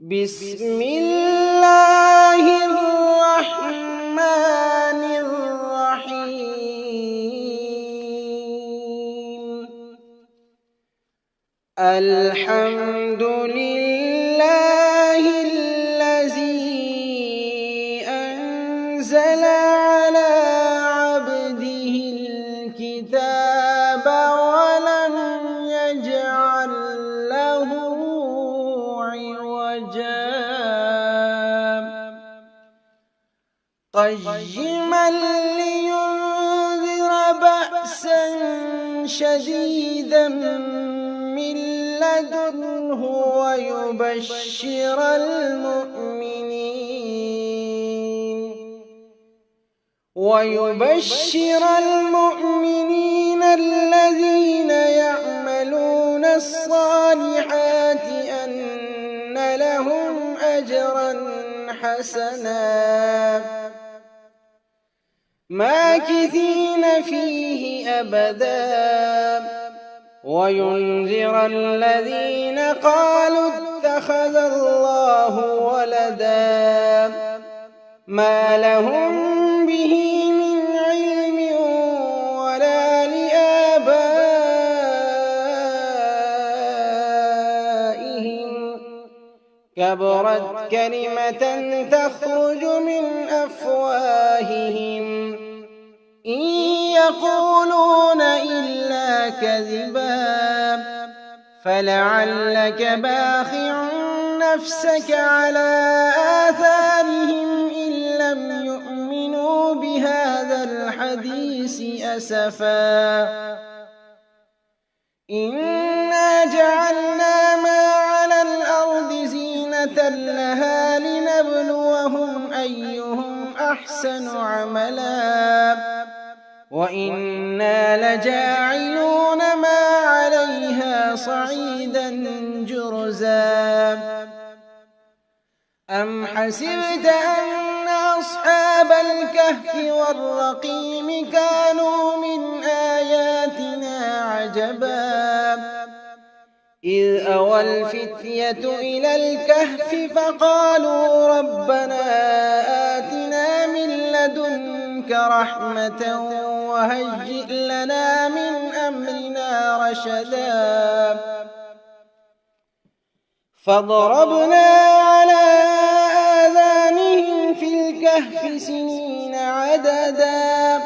بسم الله الرحمن الرحيم. الحمد لله الذي أنزل على عبده الكتاب ولم يجعل له عوجا قيما لينذر بأسا شديدا من لدنه ويبشر المؤمنين الذين يعملون الصالحات أن لهم أجرا حسنا ماكثين فيه أبدا، وينذر الذين قالوا اتخذ الله ولدا ما لهم به من علم ولا لآبائهم، كبرت كلمة تخرج من أفواههم إن يقولون إلا كذبا، فلعلك باخع نفسك على آثارهم إن لم يؤمنوا بهذا الحديث أسفا. إنا جعلنا ما على الأرض زينة لها لنبلوهم أيهم أحسن عملا، وإنا لجاعلون ما عليها صعيدا جرزا. أم حسبت أن أصحاب الكهف والرقيم كانوا من آياتنا عجبا، إذ أوى الفتية إلى الكهف فقالوا ربنا آتنا من لدنك رحمة وهيئ لنا من أمرنا رشدا. فضربنا على آذانهم في الكهف سنين عددا،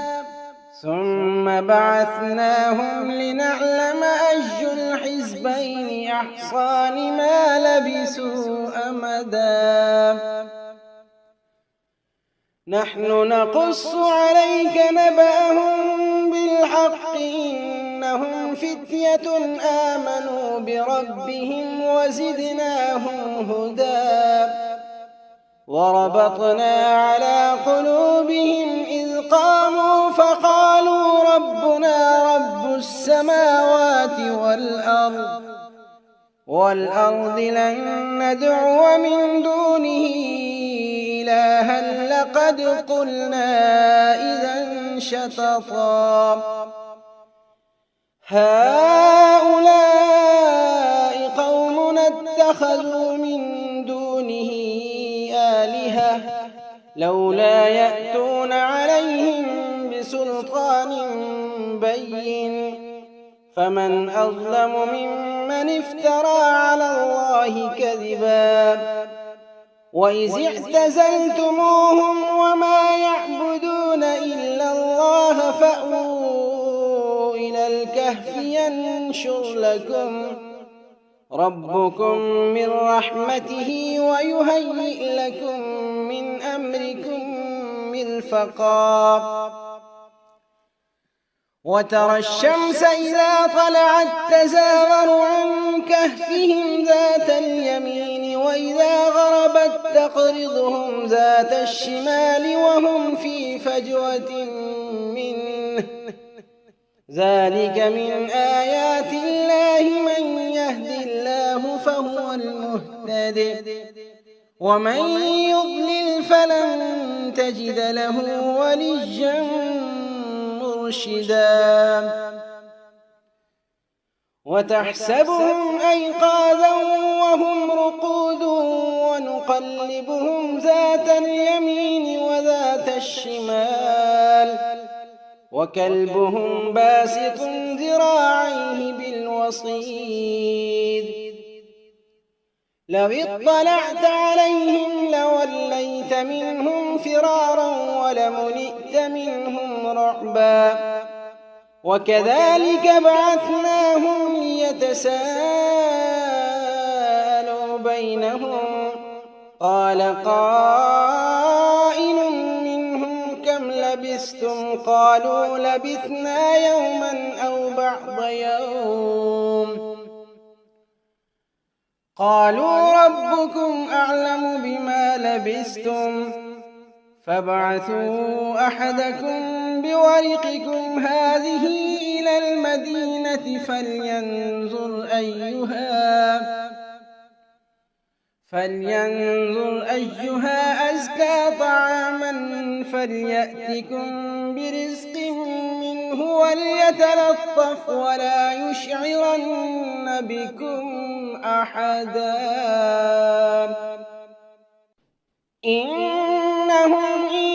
ثم بعثناهم لنعلم أي الحزبين أحصى لما لبثوا أمدا. نحن نقص عليك نبأهم بالحق إنهم فتية آمنوا بربهم وزدناهم هدى، وربطنا على قلوبهم إذ قاموا فقالوا ربنا رب السماوات والأرض لن ندعو من دونه إلها لقد قلنا إذا شططا. هؤلاء قومنا اتخذوا من دونه آلهة لولا يأتون عليهم بسلطان بين، فمن أظلم ممن افترى على الله كذبا. وإذ اعتزلتموهم وما يعبدون إلا الله فأووا إلى الكهف ينشر لكم ربكم من رحمته ويهيئ لكم من أمركم مرفقا. وترى الشمس إذا طلعت تزاور عن كهفهم ذات اليمين وإذا غربت تقرضهم ذات الشمال وهم في فجوة منه، ذلك من آيات الله من يهد الله فهو المهتد، ومن يضلل فلن تجد له وليا مرشدا. وتحسبهم أيقاظا وهم رقود ونقلبهم ذات اليمين وذات الشمال وكلبهم باسط ذراعيه بالوصيد لو اطلعت عليهم لوليت منهم فرارا ولملئت منهم رعبا وكذلك بعثناهم ليتساءلوا بينهم قال قائل منهم كم لبثتم قالوا لبثنا يوما أو بعض يوم قالوا ربكم أعلم بما لبثتم فابعثوا أحدكم بورقكم هذه إلى المدينة فلينظر أيها أزكى طعاما فليأتكم برزق منه وليتلطف ولا يشعرن بكم أحدا إنهم إن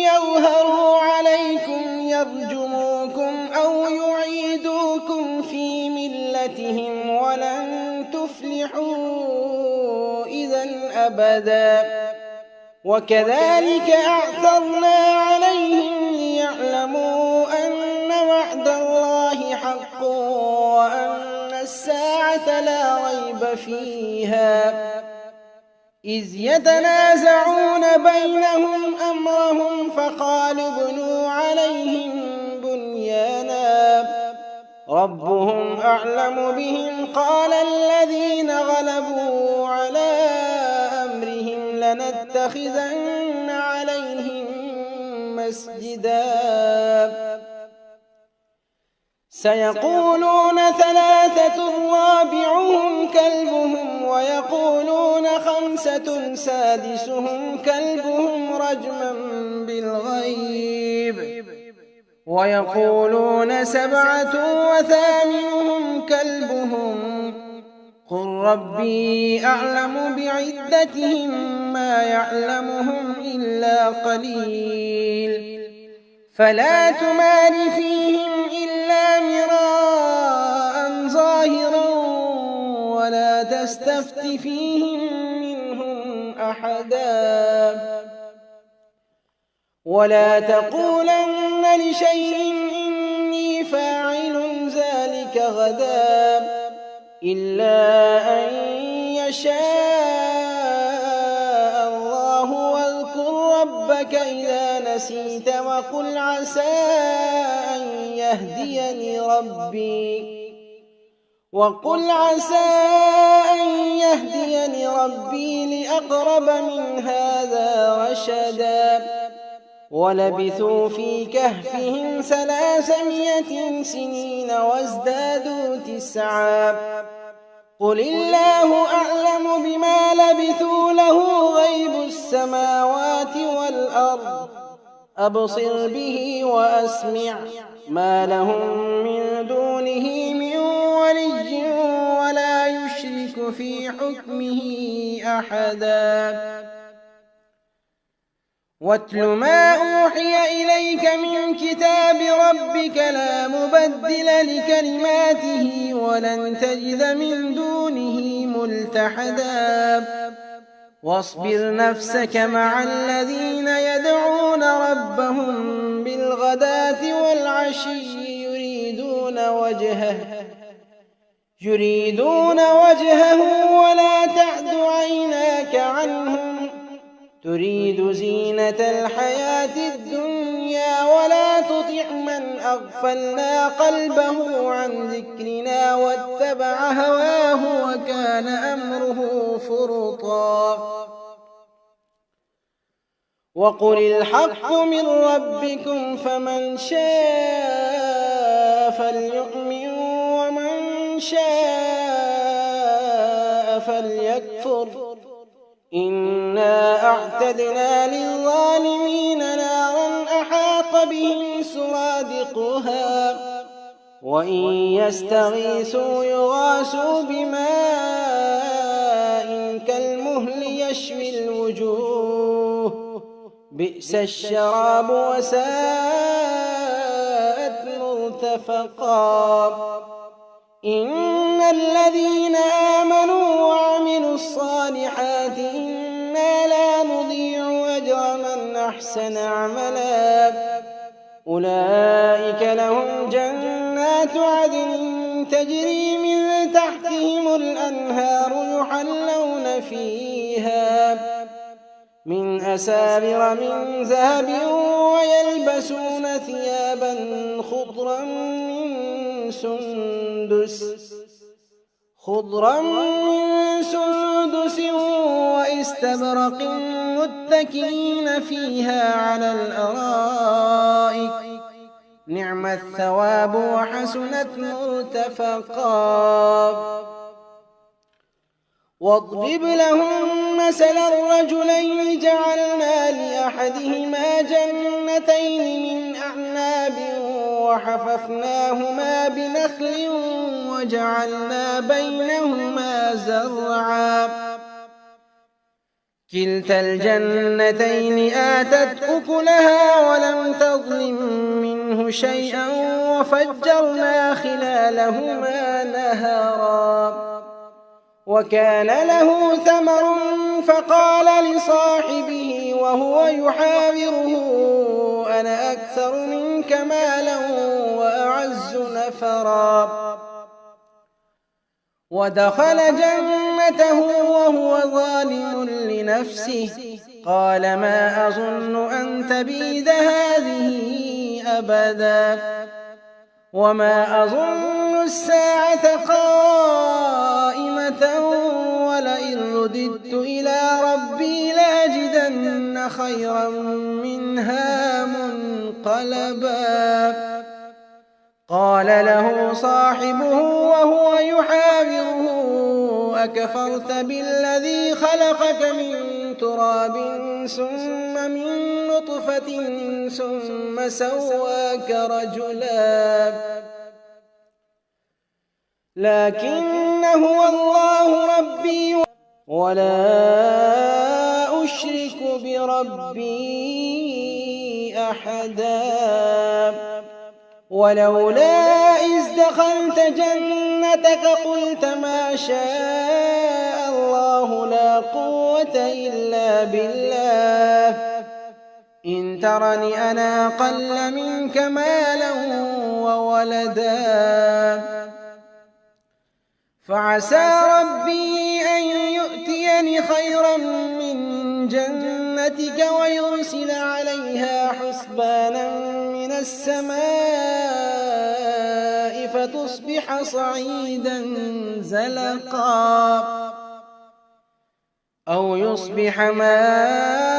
يظهروا عليكم يرجموكم أو يعيدوكم في ملتهم ولن تفلحوا إذا أبدا وكذلك أعثرنا عليهم ليعلموا أن وعد الله حق وأن الساعة لا ريب فيها إذ يتنازعون بينهم أمرهم فقالوا ابنوا عليهم بنيانا ربهم أعلم بهم قال الذين غلبوا على أمرهم لنتخذن عليهم مسجدا سيقولون ثلاثة رابعهم كلبهم ويقولون خمسة سادسهم كلبهم رجما بالغيب ويقولون سبعة وثامنهم كلبهم قل ربي أعلم بعدتهم ما يعلمهم إلا قليل فلا تمار فيهم إلا مراء ظاهرا ولا تستفت فيهم منهم أحدا ولا تقولن لشيء إني فاعل ذلك غدا إلا أن يشاء الله واذكر ربك إذا نسيت وقل عسى أن يهديني ربي لأقرب من هذا رشدا ولبثوا في كهفهم 300 سنين وازدادوا 9 قل الله أعلم بما لبثوا له غيب السماوات والأرض أبصر به وأسمع ما لهم من دونه من ولي ولا يشرك في حكمه أحدا واتل ما أوحي إليك من كتاب ربك لا مبدل لكلماته ولن تجد من دونه ملتحدا واصبر نفسك مع الذين يدعون ربهم بالغداة والعشي يريدون وجهه ولا تعد عيناك عنهم تريد زينة الحياة الدنيا ولا تطع من أغفلنا قلبه عن ذكرنا واتبع هواه وكان أمره فرطا وقل الحق من ربكم فمن شاء فليؤمن ومن شاء فليكفر إنا أعتدنا للظالمين نارا أحاط بهم سرادقها وإن يستغيثوا يغاثوا بماء كالمهل يشوي الوجوه بئس الشراب وساءت مرتفقا إن الذين آمنوا وعملوا الصالحات إنا لا نضيع أجر من أحسن عملا أولئك لهم جنات عدن تجري من تحتهم الأنهار يحلون فيها من أساور من ذهب ويلبسون ثيابا خضرا من سندس واستبرق متكئين فيها على الأرائك نعم الثواب وحسنت مرتفقا واضرب لهم مثل الرجلين جعلنا لأحدهما جنتين من أعناب وحففناهما بنخل وجعلنا بينهما زرعا كلتا الجنتين آتت أكلها ولم تظلم منه شيئا وفجرنا خلالهما نهرا وكان له ثمر فقال لصاحبه وهو يحاوره أنا أكثر منك مالا وأعز نفرا ودخل جنته وهو ظالم لنفسه قال ما أظن أن تبيد هذه أبدا وما أظن الساعة قائمة ولئن رددت إلى ربي لأجدن خيرا منها منقلبا قال له صاحبه وهو يحاوره أكفرت بالذي خلقك من تراب ثم من نطفة ثم سواك رجلا لكن هو الله ربي ولا أشرك بربي أحدا ولولا إذ دخلت جنتك قلت ما شاء الله لا قوة إلا بالله إن ترني أنا أقل منك مالا وولدا فعسى ربي أن يؤتيني خيرا من جنتك ويرسل عليها حسبانا من السماء فتصبح صعيدا زلقا أو يصبح ماؤها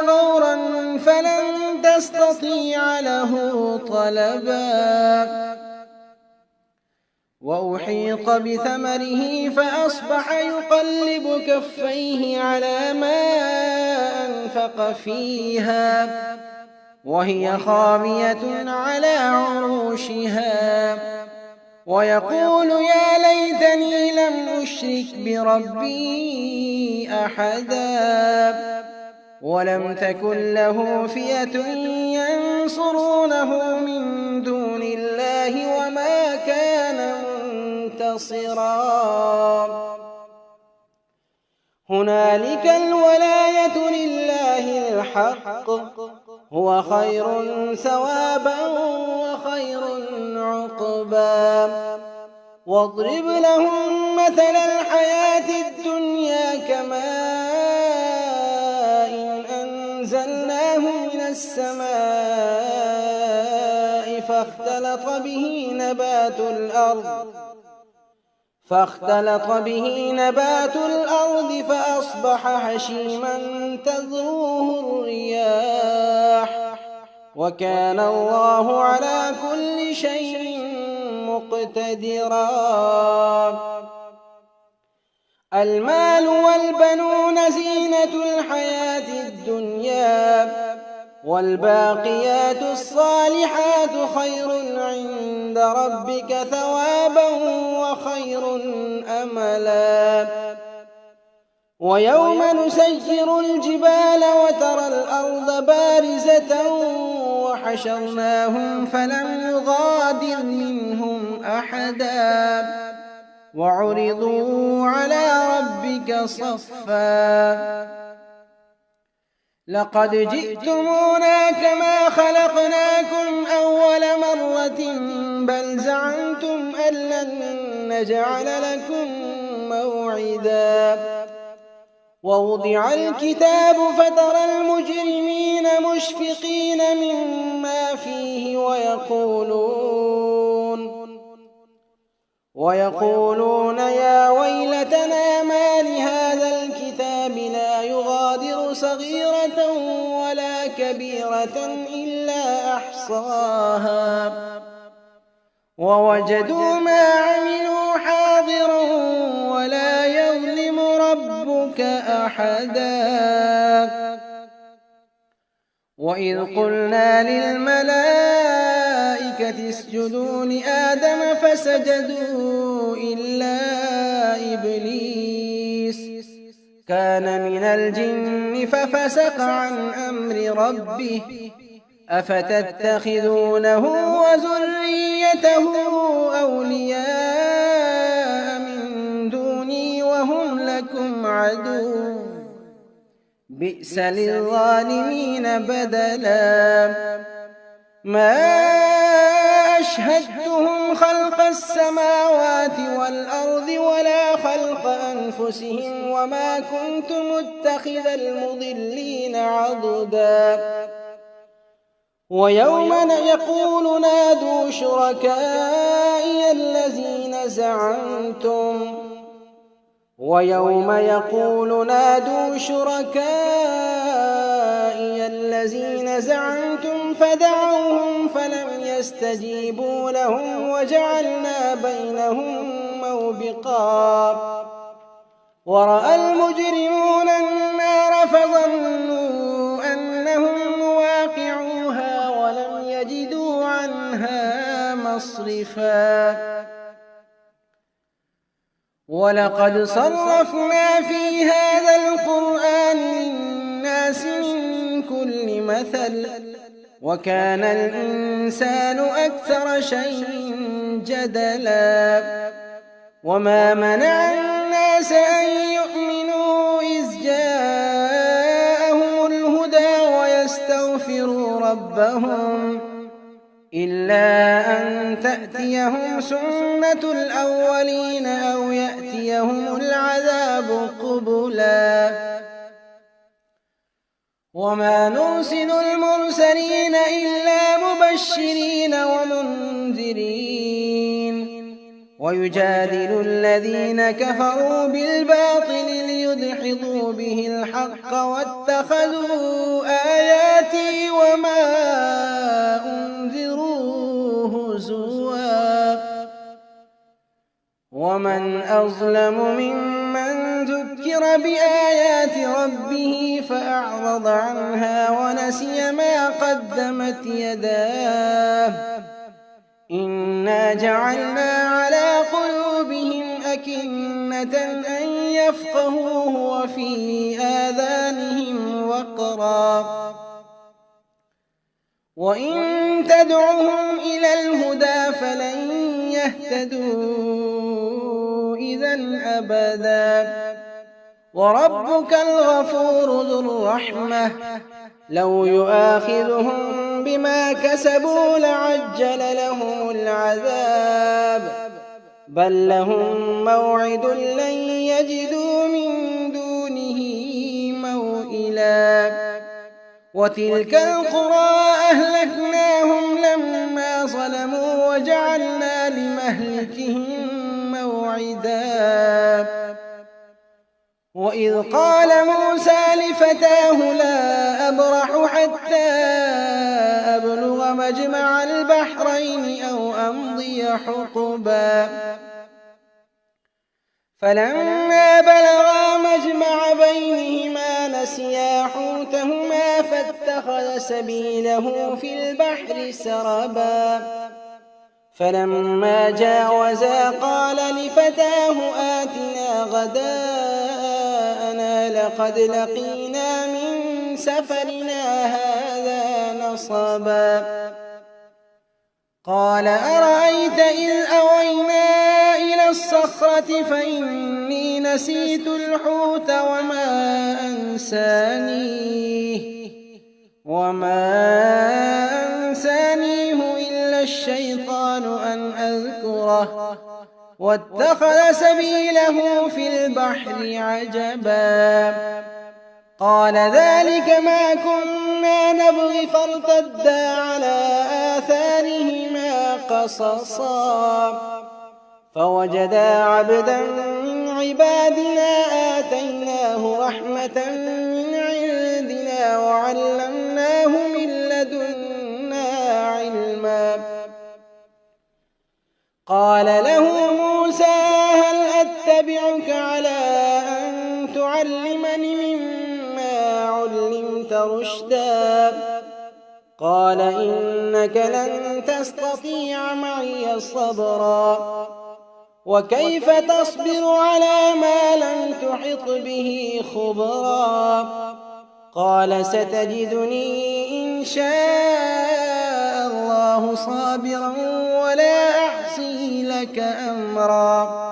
غورا فلن تستطيع له طلبا وأحيط بثمره فأصبح يقلب كفيه على ما أنفق فيها وهي خاوية على عروشها ويقول يا ليتني لم أشرك بربي أحدا ولم تكن له فئة ينصرونه من دون الله وما كان منتصرا هنالك الولاية لله الحق هو خير ثوابا وخير عقبا واضرب لهم مثل الحياة الدنيا كماء أنزلناه من السماء فاختلط به نبات الأرض فأصبح هشيما تذروه الرياح وكان الله على كل شيء مقتدرا المال والبنون زينة الحياة الدنيا والباقيات الصالحات خير عند ربك ثوابا وخير أملا ويوم نسير الجبال وترى الأرض بارزة وحشرناهم فلم نغادر منهم أحدا وعرضوا على ربك صفا لقد جئتمونا كما خلقناكم أول مرة بل زعمتم أن لن نجعل لكم موعدا ووضع الكتاب فترى المجرمين مشفقين مما فيه ويقولون يا ويلتنا ما لهذا الكتاب لا يغادر صغيرة ولا كبيرة إلا أحصاها ووجدوا ما عملوا حاضرا ولا يظلم ربك أحدا وإذ قلنا للملائكة اسجدوا لآدم فسجدوا إلا إبليس كان من الجن ففسق عن أمر ربه أفتتخذونه وذريته أولياء من دوني وهم لكم عدو بئس للظالمين بدلا ما أشهدتهم خلق السماوات والأرض ولا خلق أنفسهم وما كنت متخذ المضلين عضدا ويوم يقول نادوا شركائي الذين زعمتم فدعوهم فلم يستجيبوا لهم وجعلنا بينهم موبقا ورأى المجرمون النار فظنوا أنهم مواقعوها ولم يجدوا عنها مصرفا ولقد صرفنا في هذا القرآن للناس من كل مثل وكان الإنسان أكثر شيء جدلا وما منع الناس أن يؤمنوا إذ جاءهم الهدى ويستغفروا ربهم إلا أن تأتيهم سنة الأولين أو يأتيهم العذاب قبلا وما نرسل المرسلين إلا مبشرين ومنذرين ويجادل الذين كفروا بالباطل ليدحضوا به الحق واتخذوا آياتي وما أنذروا هزوا ومن أظلم ممن ذكر بآيات ربه فأعرض عنها ونسي ما قدمت يداه إنا جعلنا على قلوبهم أكنة أن يفقهوه وفي آذانهم وقرا وإن تدعهم إلى الهدى فلن يهتدوا إذن أبدا وربك الغفور ذو الرحمة لو يؤاخذهم بما كسبوا لعجل لهم العذاب بل لهم موعد لن يجدوا من دونه موئلا وتلك القرى أهلكناهم لما ظلموا وجعلنا لمهلكهم موعدا وإذ قال موسى لفتاه لا أبرح حتى أبلغ مجمع البحرين أو أمضي حقبا فلما بلغا مجمع بينهما نسيا حوتهما فاتخذ سبيله في البحر سربا فلما جاوزا قال لفتاه آتنا غداءنا لقد لقينا من سفرنا هذا نصبا قال أرأيت إذ أوينا إلى الصخرة فإني نسيت الحوت وما أنسانيه إلا الشيطان أن أذكره واتخذ سبيله في البحر عجبا قال ذلك ما كنا نبغي فارتدا على آثارهما قصصا فوجدا عبدا من عبادنا آتيناه رحمة من عندنا وعلمناه من لدنا علما قال له موسى هل أتبعك على أن تعلمني مما علمت رشدا قال إنك لن تستطيع معي صبرا وكيف تصبر على ما لم تحط به خبرا قال ستجدني إن شاء الله صابرا ولا أعصي لك أمرا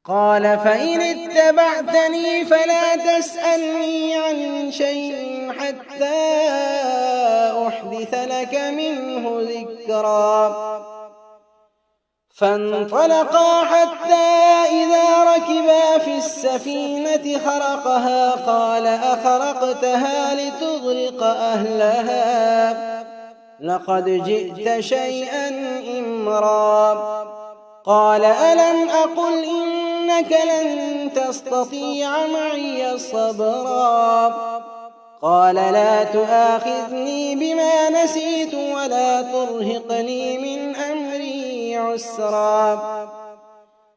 قال فإن اتبعتني فلا تسألني عن شيء حتى أحدث لك منه ذكرا فانطلقا حتى إذا ركبا في السفينة خرقها قال أخرقتها لتغرق أهلها لقد جئت شيئا إمرا قال ألم أقل إنك لن تستطيع معي صبرا قال لا تؤاخذني بما نسيت ولا ترهقني من أمري عسرا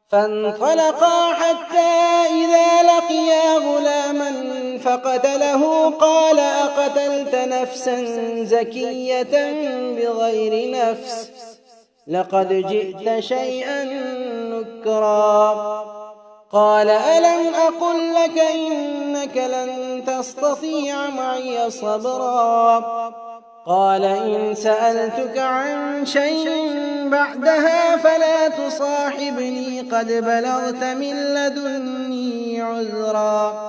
فانطلقا حتى إذا لقيا غلاما فقتله قال أقتلت نفسا زكية بغير نفس لقد جئت شيئا نكرا قال ألم أقل لك إنك لن تستطيع معي صبرا قال إن سألتك عن شيء بعدها فلا تصاحبني قد بلغت من لدني عذرا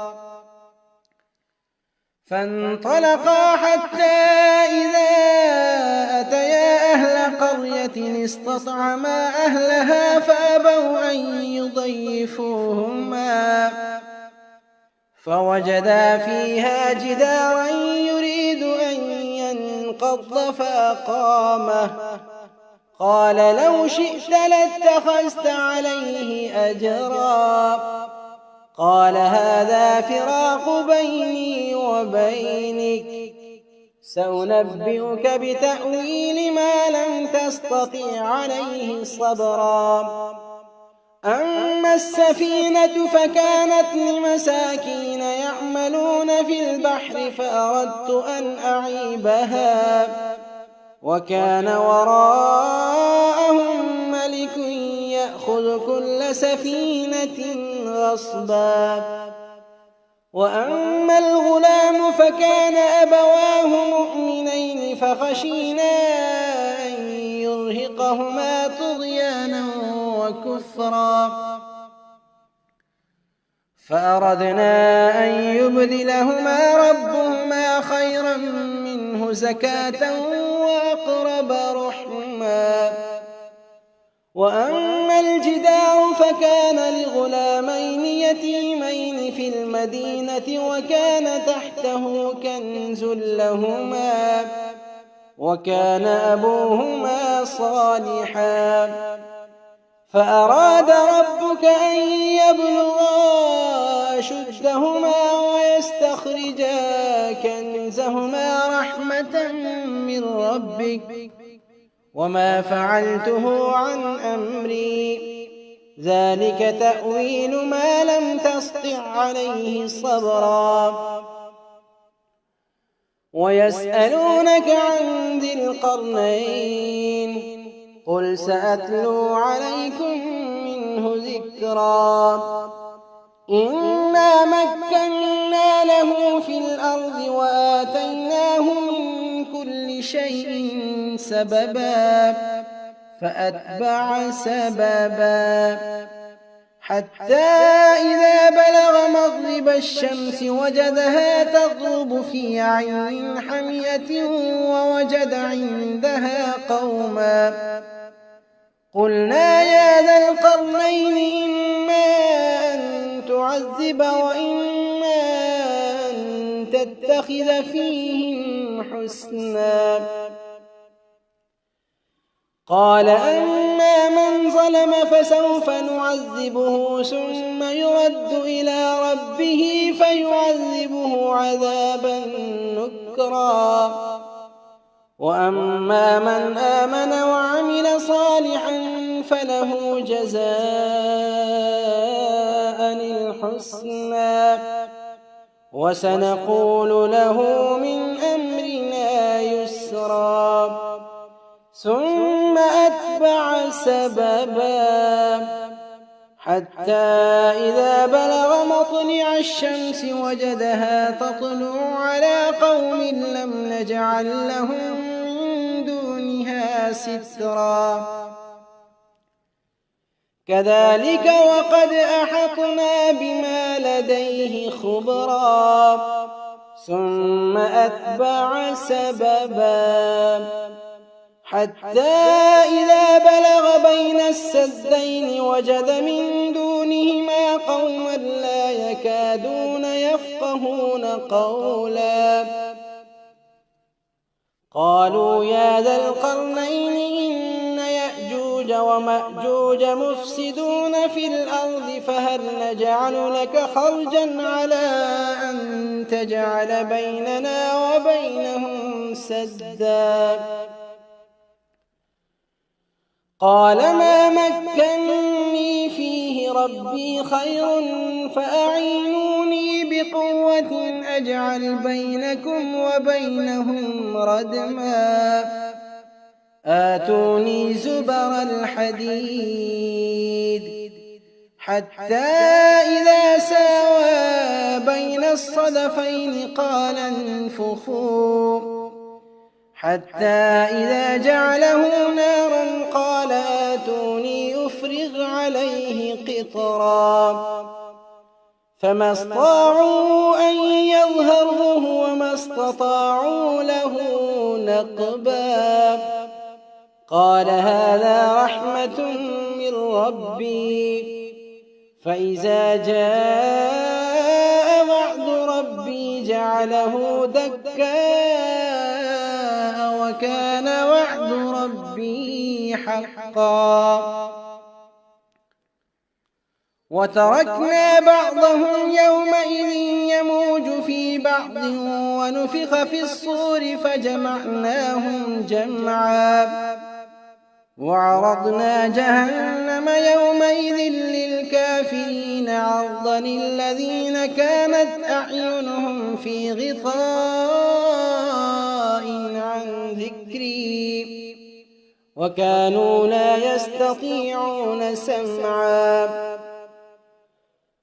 فانطلقا حتى إذا أتيا أهل قرية استطعما أهلها فأبوا أن يضيفوهما فوجدا فيها جدارا يريد أن ينقض فأقامه قال لو شئت لاتخذت عليه أجرا قال هذا فراق بيني وبينك سأنبئك بتأويل ما لم تستطع عليه صبرا أما السفينة فكانت لمساكين يعملون في البحر فأردت أن أعيبها وكان وراءهم ملك يأخذ كل سفينة غصبا وأما الغلام فكان أبواه مؤمنين فخشينا أن يرهقهما طغيانا وكفرا فأردنا أن يبدلهما ربهما خيرا منه زكاة وأقرب رحما وأما الجدار فكان لغلامين يتيمين في المدينة وكان تحته كنز لهما وكان أبوهما صالحا فأراد ربك أن يبلغا أشدهما ويستخرجا كنزهما رحمة من ربك وما فعلته عن أمري ذلك تأويل ما لم تسطع عليه صبرا ويسألونك عن ذي القرنين قل سأتلو عليكم منه ذكرا إنا مكنا له في الأرض وآتيناه من كل شيء سببا فأتبع سببا حتى إذا بلغ مغرب الشمس وجدها تغرب في عين حمية ووجد عندها قوما قلنا يا ذا القرنين إما أن تعذب وإما أن تتخذ فيهم حسنا قال أما من ظلم فسوف نعذبه ثم يرد إلى ربه فيعذبه عذابا نكرا وأما من آمن وعمل صالحا فله جزاء الحسنى وسنقول له من أمرنا يسرا ثم أتبع سببا حتى إذا بلغ مطلع الشمس وجدها تطلع على قوم لم نجعل لهم من دونها سترا كذلك وقد أحطنا بما لديه خبرا ثم أتبع سببا حتى إذا بلغ بين السدين وجد من دونهما قوما لا يكادون يفقهون قولا قالوا يا ذا القرنين إن يأجوج ومأجوج مفسدون في الأرض فهل نجعل لك خرجا على أن تجعل بيننا وبينهم سدا قال ما مكنني فيه ربي خير فأعينوني بقوة أجعل بينكم وبينهم ردما آتوني زبر الحديد حتى إذا ساوى بين الصدفين قال انفخوا حتى إذا جعله نارا قال آتوني أفرغ عليه قطرا فما استطاعوا أن يظهروه وما استطاعوا له نقبا قال هذا رحمة من ربي فإذا جاء وعد ربي جعله دكا وكان وعد ربي حقا وتركنا بعضهم يومئذ يموج في بعض ونفخ في الصور فجمعناهم جمعا وعرضنا جهنم يومئذ للكافرين عرضا الذين كانت أعينهم في غطاء عن ذكري وكانوا لا يستطيعون سمعا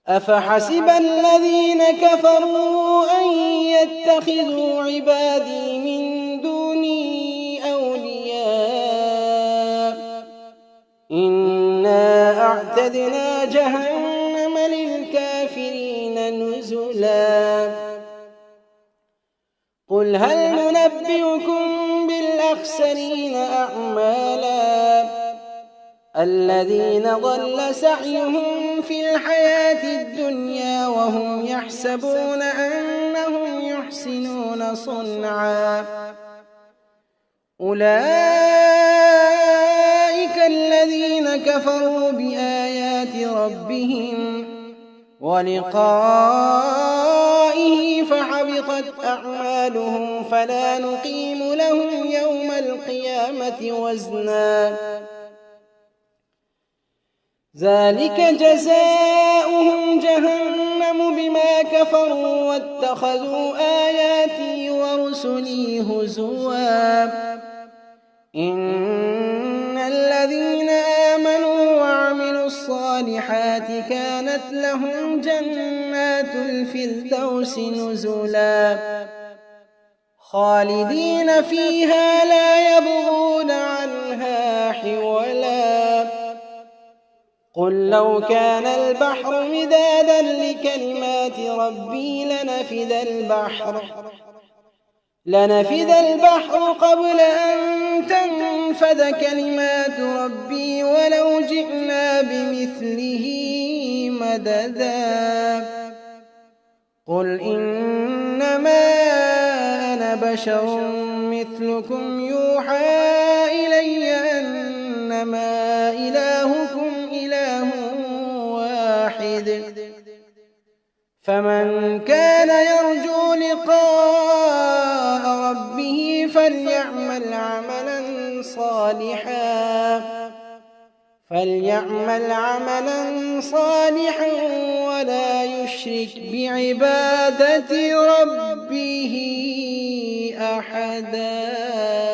أفحسب الذين كفروا أن يتخذوا عبادي من دوني أولياء إنا أعتدنا جهنم للكافرين نزلا قل هل ننبئكم بالأخسرين أعمالا الذين ضل سعيهم في الحياة الدنيا وهم يحسبون أنهم يحسنون صنعا أولئك الذين كفروا بآيات ربهم ولقائه فحبطت أعمالهم فلا نقيم لهم يوم القيامة وزنا ذلك جزاؤهم جهنم بما كفروا واتخذوا آياتي ورسلي هزوا إن الذين آمنوا وعملوا الصالحات الصالحات كانت لهم جنات الفردوس نزلا خالدين فيها لا يبغون عنها حولا قل لو كان البحر مدادا لكلمات ربي لنفد البحر قبل أن تنفد كلمات ربي ولو جئنا بمثله مددا قل إنما أنا بشر مثلكم يوحى إلي أنما إلهكم إله واحد فمن كان يرجو لقاء ربه فليعمل عملا صالحا ولا يشرك بعبادة ربه أحدا.